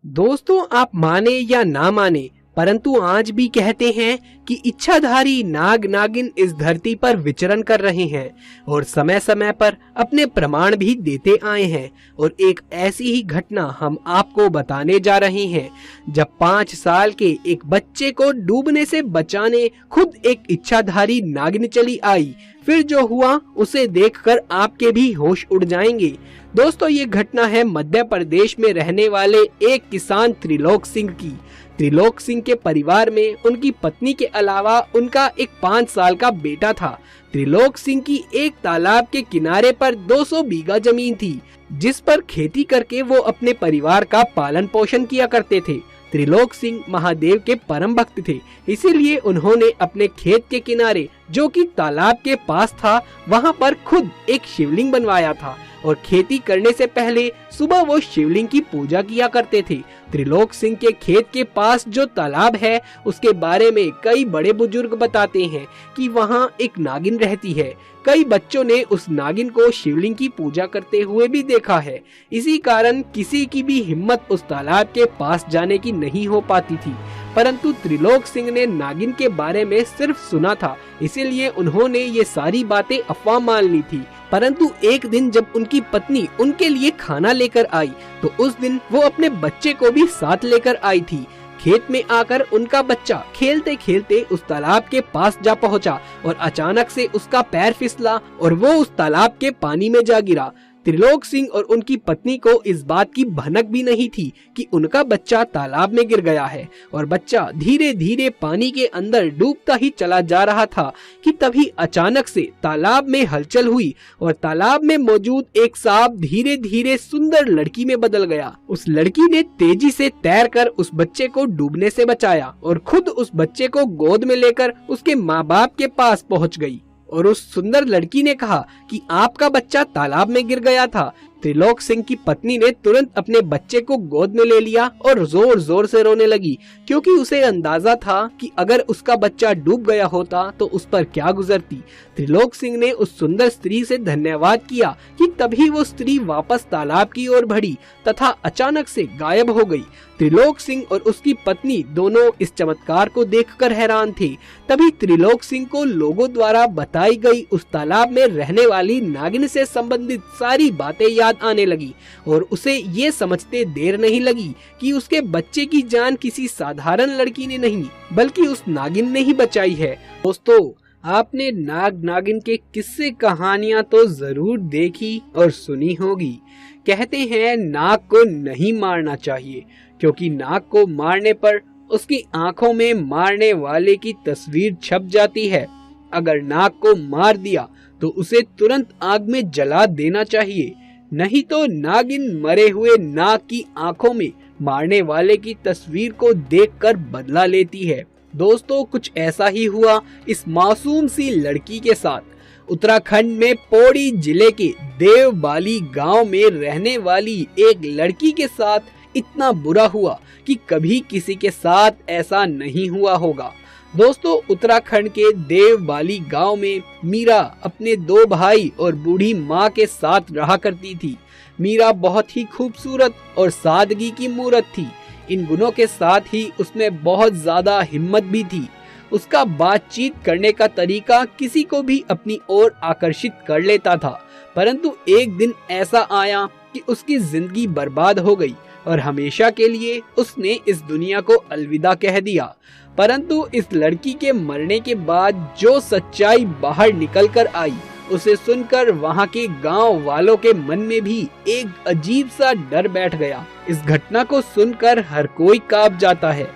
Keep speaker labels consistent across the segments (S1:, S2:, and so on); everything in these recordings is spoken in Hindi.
S1: दोस्तों, आप माने या ना माने, परंतु आज भी कहते हैं कि इच्छाधारी नाग नागिन इस धरती पर विचरण कर रहे हैं और समय समय पर अपने प्रमाण भी देते आए हैं। और एक ऐसी ही घटना हम आपको बताने जा रहे हैं, जब 5 साल के एक बच्चे को डूबने से बचाने खुद एक इच्छाधारी नागिन चली आई। फिर जो हुआ उसे देखकर आपके भी होश उड़ जाएंगे। दोस्तों, ये घटना है मध्य प्रदेश में रहने वाले एक किसान त्रिलोक सिंह की। त्रिलोक सिंह के परिवार में उनकी पत्नी के अलावा उनका एक 5 साल का बेटा था। त्रिलोक सिंह की एक तालाब के किनारे पर 200 बीघा जमीन थी, जिस पर खेती करके वो अपने परिवार का पालन पोषण किया करते थे। त्रिलोक सिंह महादेव के परम भक्त थे, इसीलिए उन्होंने अपने खेत के किनारे, जो कि तालाब के पास था, वहां पर खुद एक शिवलिंग बनवाया था और खेती करने से पहले सुबह वो शिवलिंग की पूजा किया करते थे। त्रिलोक सिंह के खेत के पास जो तालाब है, उसके बारे में कई बड़े बुजुर्ग बताते हैं कि वहाँ एक नागिन रहती है। कई बच्चों ने उस नागिन को शिवलिंग की पूजा करते हुए भी देखा है। इसी कारण किसी की भी हिम्मत उस तालाब के पास जाने की नहीं हो पाती थी। परंतु त्रिलोक सिंह ने नागिन के बारे में सिर्फ सुना था, इसीलिए उन्होंने ये सारी बातें अफवाह मान ली थी। परंतु एक दिन जब उनकी पत्नी उनके लिए खाना लेकर आई, तो उस दिन वो अपने बच्चे को भी साथ लेकर आई थी। खेत में आकर उनका बच्चा खेलते खेलते उस तालाब के पास जा पहुंचा और अचानक से उसका पैर फिसला और वो उस तालाब के पानी में जा गिरा। त्रिलोक सिंह और उनकी पत्नी को इस बात की भनक भी नहीं थी कि उनका बच्चा तालाब में गिर गया है और बच्चा धीरे धीरे पानी के अंदर डूबता ही चला जा रहा था कि तभी अचानक से तालाब में हलचल हुई और तालाब में मौजूद एक सांप धीरे धीरे सुंदर लड़की में बदल गया। उस लड़की ने तेजी से तैरकर उस बच्चे को डूबने से बचाया और खुद उस बच्चे को गोद में लेकर उसके माँ बाप के पास पहुँच गई और उस सुंदर लड़की ने कहा कि आपका बच्चा तालाब में गिर गया था। त्रिलोक सिंह की पत्नी ने तुरंत अपने बच्चे को गोद में ले लिया और जोर जोर से रोने लगी, क्योंकि उसे अंदाजा था कि अगर उसका बच्चा डूब गया होता तो उस पर क्या गुजरती। त्रिलोक सिंह ने उस सुंदर स्त्री से धन्यवाद किया कि तभी वो स्त्री वापस तालाब की ओर बढ़ी तथा अचानक से गायब हो गई। त्रिलोक सिंह और उसकी पत्नी दोनों इस चमत्कार को देखकर हैरान थे। तभी त्रिलोक सिंह को लोगों द्वारा बताई गई उस तालाब में रहने वाली नागिन से संबंधित सारी बातें याद आने लगी और उसे ये समझते देर नहीं लगी कि उसके बच्चे की जान किसी साधारण लड़की ने नहीं बल्कि उस नागिन ने ही बचाई है। दोस्तों, आपने नाग नागिन के किस्से कहानियां तो जरूर देखी और सुनी होगी। कहते हैं नाग को नहीं मारना चाहिए, क्योंकि नाग को मारने पर उसकी आंखों में मारने वाले की तस्वीर छप जाती है। अगर नाग को मार दिया तो उसे तुरंत आग में जला देना चाहिए, नहीं तो नागिन मरे हुए नाग की आंखों में मारने वाले की तस्वीर को देखकर बदला लेती है। दोस्तों, कुछ ऐसा ही हुआ इस मासूम सी लड़की के साथ। उत्तराखंड में पौड़ी जिले के देवबाली गांव में रहने वाली एक लड़की के साथ इतना बुरा हुआ कि कभी किसी के साथ ऐसा नहीं हुआ होगा। दोस्तों, उत्तराखंड के देवबाली गांव में मीरा अपने 2 भाई और बूढ़ी माँ के साथ रहा करती थी। मीरा बहुत ही खूबसूरत और सादगी की मूरत थी। इन गुणों के साथ ही उसमें बहुत ज्यादा हिम्मत भी थी। उसका बातचीत करने का तरीका किसी को भी अपनी ओर आकर्षित कर लेता था। परंतु एक दिन ऐसा आया कि उसकी जिंदगी बर्बाद हो गई और हमेशा के लिए उसने इस दुनिया को अलविदा कह दिया। परंतु इस लड़की के मरने के बाद जो सच्चाई बाहर निकल कर आई, उसे सुनकर वहाँ के गांव वालों के मन में भी एक अजीब सा डर बैठ गया। इस घटना को सुनकर हर कोई कांप जाता है।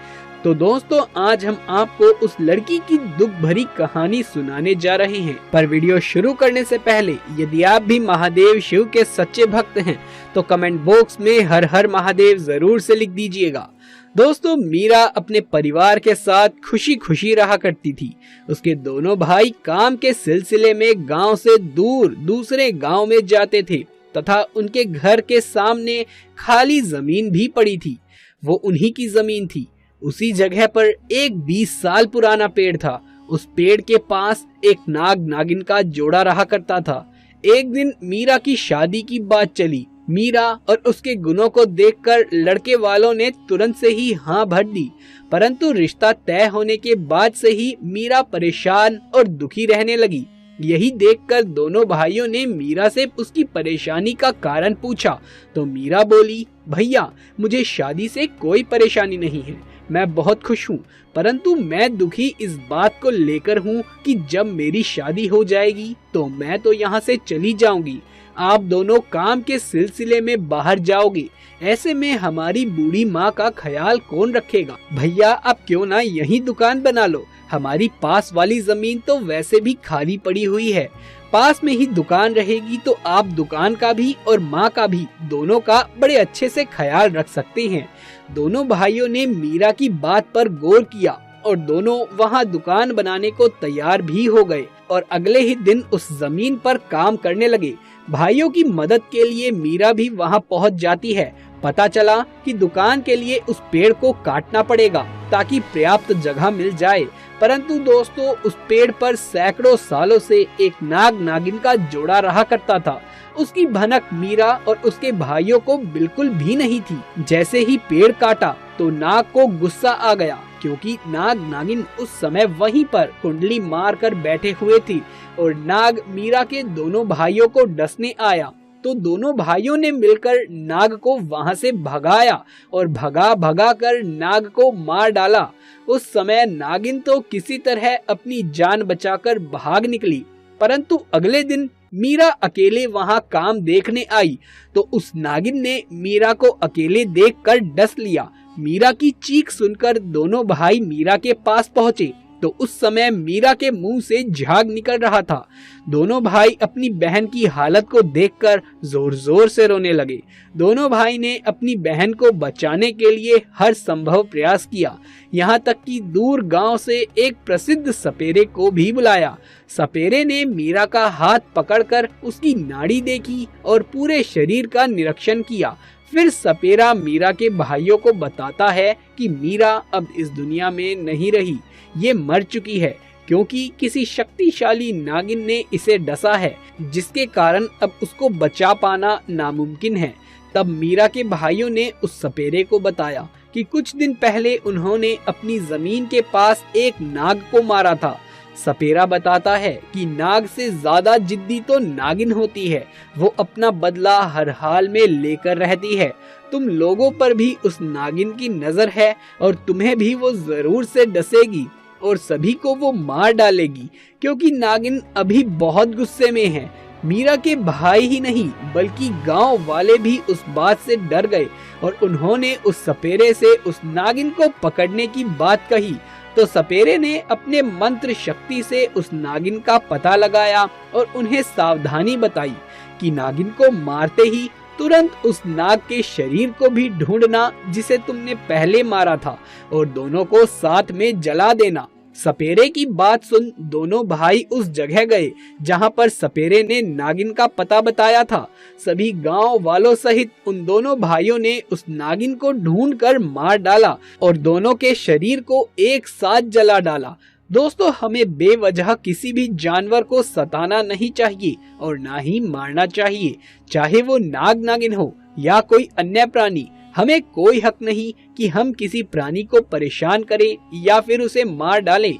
S1: तो दोस्तों, आज हम आपको उस लड़की की दुख भरी कहानी सुनाने जा रहे हैं। पर वीडियो शुरू करने से पहले यदि आप भी महादेव शिव के सच्चे भक्त हैं तो कमेंट बॉक्स में हर हर महादेव जरूर से लिख दीजिएगा। दोस्तों, मीरा अपने परिवार के साथ खुशी खुशी रहा करती थी। उसके दोनों भाई काम के सिलसिले में गांव से दूर दूसरे गांव में जाते थे तथा उनके घर के सामने खाली जमीन भी पड़ी थी। वो उन्हीं की जमीन थी। उसी जगह पर एक 20 साल पुराना पेड़ था। उस पेड़ के पास एक नाग नागिन का जोड़ा रहा करता था। एक दिन मीरा की शादी की बात चली मीरा और उसके गुणों को देखकर लड़के वालों ने तुरंत से ही हाँ भर दी, परंतु रिश्ता तय होने के बाद से ही मीरा परेशान और दुखी रहने लगी। यही देखकर दोनों भाइयों ने मीरा से उसकी परेशानी का कारण पूछा तो मीरा बोली, भैया मुझे शादी से कोई परेशानी नहीं है, मैं बहुत खुश हूँ, परंतु मैं दुखी इस बात को लेकर हूँ कि जब मेरी शादी हो जाएगी तो मैं तो यहाँ से चली जाऊंगी। आप दोनों काम के सिलसिले में बाहर जाओगे, ऐसे में हमारी बूढ़ी माँ का ख्याल कौन रखेगा। भैया आप क्यों ना यही दुकान बना लो, हमारी पास वाली जमीन तो वैसे भी खाली पड़ी हुई है, पास में ही दुकान रहेगी तो आप दुकान का भी और माँ का भी दोनों का बड़े अच्छे से ख्याल रख सकते हैं। दोनों भाइयों ने मीरा की बात पर गौर किया और दोनों वहाँ दुकान बनाने को तैयार भी हो गए और अगले ही दिन उस जमीन पर काम करने लगे। भाइयों की मदद के लिए मीरा भी वहाँ पहुँच जाती है। पता चला कि दुकान के लिए उस पेड़ को काटना पड़ेगा ताकि पर्याप्त जगह मिल जाए, परंतु दोस्तों उस पेड़ पर सैकड़ों सालों से एक नाग नागिन का जोड़ा रहा करता था। उसकी भनक मीरा और उसके भाइयों को बिल्कुल भी नहीं थी। जैसे ही पेड़ काटा तो नाग को गुस्सा आ गया, क्योंकि नाग नागिन उस समय वहीं पर कुंडली मार कर बैठे हुए थी और नाग मीरा के दोनों भाइयों को डसने आया। तो दोनों भाइयों ने मिलकर नाग को वहां से भगाया और भगा भगा कर नाग को मार डाला। उस समय नागिन तो किसी तरह अपनी जान बचाकर भाग निकली, परंतु अगले दिन मीरा अकेले वहां काम देखने आई तो उस नागिन ने मीरा को अकेले देखकर डस लिया। मीरा की चीख सुनकर दोनों भाई मीरा के पास पहुंचे तो उस समय मीरा के मुंह से झाग निकल रहा था। दोनों भाई अपनी बहन की हालत को देखकर जोर जोर से रोने लगे। दोनों भाई ने अपनी बहन को बचाने के लिए हर संभव प्रयास किया, यहाँ तक कि दूर गांव से एक प्रसिद्ध सपेरे को भी बुलाया। सपेरे ने मीरा का हाथ पकड़कर उसकी नाड़ी देखी और पूरे शरीर का निरीक्षण किया। फिर सपेरा मीरा के भाइयों को बताता है कि मीरा अब इस दुनिया में नहीं रही, ये मर चुकी है, क्योंकि किसी शक्तिशाली नागिन ने इसे डसा है, जिसके कारण अब उसको बचा पाना नामुमकिन है। तब मीरा के भाइयों ने उस सपेरे को बताया कि कुछ दिन पहले उन्होंने अपनी जमीन के पास एक नाग को मारा था। सपेरा बताता है कि नाग से ज्यादा जिद्दी तो नागिन होती है, वो अपना बदला हर हाल में लेकर रहती है। तुम लोगों पर भी उस नागिन की नजर है और तुम्हें भी वो जरूर से डसेगी और सभी को वो मार डालेगी, क्योंकि नागिन अभी बहुत गुस्से में है। मीरा के भाई ही नहीं बल्कि गांव वाले भी उस बात से डर गए और उन्होंने उस सपेरे से उस नागिन को पकड़ने की बात कही। तो सपेरे ने अपने मंत्र शक्ति से उस नागिन का पता लगाया और उन्हें सावधानी बताई कि नागिन को मारते ही तुरंत उस नाग के शरीर को भी ढूंढना जिसे तुमने पहले मारा था और दोनों को साथ में जला देना। सपेरे की बात सुन दोनों भाई उस जगह गए जहां पर सपेरे ने नागिन का पता बताया था। सभी गांव वालों सहित उन दोनों भाइयों ने उस नागिन को ढूंढकर मार डाला और दोनों के शरीर को एक साथ जला डाला। दोस्तों, हमें बेवजह किसी भी जानवर को सताना नहीं चाहिए और ना ही मारना चाहिए, चाहे वो नाग नागिन हो या कोई अन्य प्राणी। हमें कोई हक नहीं कि हम किसी प्राणी को परेशान करें या फिर उसे मार डालें।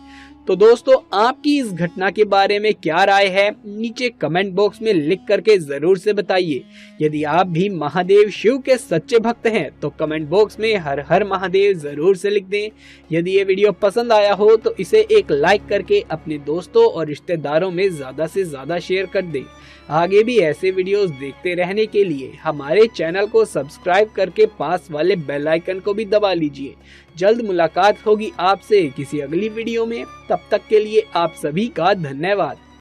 S1: तो दोस्तों, आपकी इस घटना के बारे में क्या राय है, नीचे कमेंट बॉक्स में लिख करके जरूर से बताइए। यदि आप भी महादेव शिव के सच्चे भक्त हैं तो कमेंट बॉक्स में हर हर महादेव जरूर से लिख दें। यदि ये वीडियो पसंद आया हो तो इसे एक लाइक करके अपने दोस्तों और रिश्तेदारों में ज्यादा से ज्यादा शेयर कर दें। आगे भी ऐसे वीडियोस देखते रहने के लिए हमारे चैनल को सब्सक्राइब करके पास वाले बेल आइकन को भी दबा लीजिए। जल्द मुलाकात होगी आपसे किसी अगली वीडियो में, तब तक के लिए आप सभी का धन्यवाद।